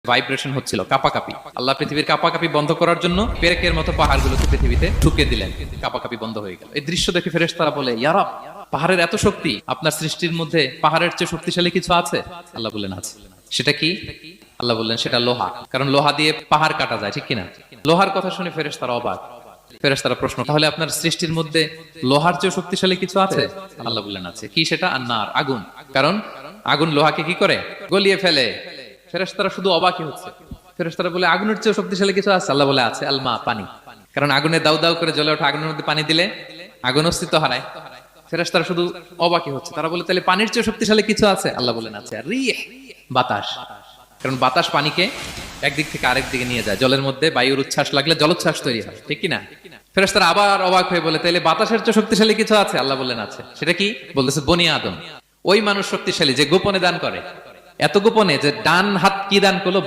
Vibration হচ্ছিল, কাপাকাপি। আল্লাহ পৃথিবীর কাপাকাপি বন্ধ করার জন্য পেরেকের মতো পাহাড়গুলোকে পৃথিবীতে ঢুকে দিলেন, কাপাকাপি বন্ধ হয়ে গেল। এই দৃশ্য দেখে ফেরেশতারা বলে, ইয়া রব, পাহাড়ের এত শক্তি, আপনার সৃষ্টির মধ্যে পাহাড়ের চেয়ে শক্তিশালী কিছু আছে? আল্লাহ বললেন আছে। সেটা কি? আল্লাহ বললেন সেটা লোহা, কারণ লোহা দিয়ে পাহাড় কাটা যায়, ঠিক কিনা? লোহার কথা শুনে ফেরেশতারা অবাক। ফেরেশতারা প্রশ্ন, তাহলে আপনার সৃষ্টির মধ্যে লোহার চেয়ে শক্তিশালী কিছু আছে? আল্লাহ বললেন আছে। কি সেটা? আন্নার, আগুন। কারণ আগুন লোহাকে কি করে? গলিয়ে ফেলে। ফেরেশতারা শুধু অবাকই হচ্ছে। ফেরেশতারা বলে, আগুনের চেয়ে শক্তিশালী কিছু আছে? আল্লাহ বলে আছে, আল মা, পানি। কারণ আগুনে দাউ দাউ করে জ্বলে ওঠা আগুনের মধ্যে পানি দিলে আগুন অস্তিত্ব হারায়। ফেরেশতারা শুধু অবাকই হচ্ছে। তারা বলে, তাহলে পানির চেয়ে শক্তিশালী কিছু আছে? আল্লাহ বলেন আছে, রিহ, বাতাস। কারণ বাতাস পানিকে একদিক থেকে আরেক দিকে নিয়ে যায়। জলের মধ্যে বায়ুর উচ্ছ্বাস লাগলে জলোচ্ছ্বাস তৈরি হয়, ঠিক কিনা? ফেরেশতারা আবার অবাক হয়ে বলে, তাহলে বাতাসের চেয়ে শক্তিশালী কিছু আছে? আল্লাহ বললেন আছে। সেটা কি? বলতেছে বনি আদম। ওই মানুষ শক্তিশালী যে গোপনে দান করে, এত গোপনে যে ডান হাত কি দান করলো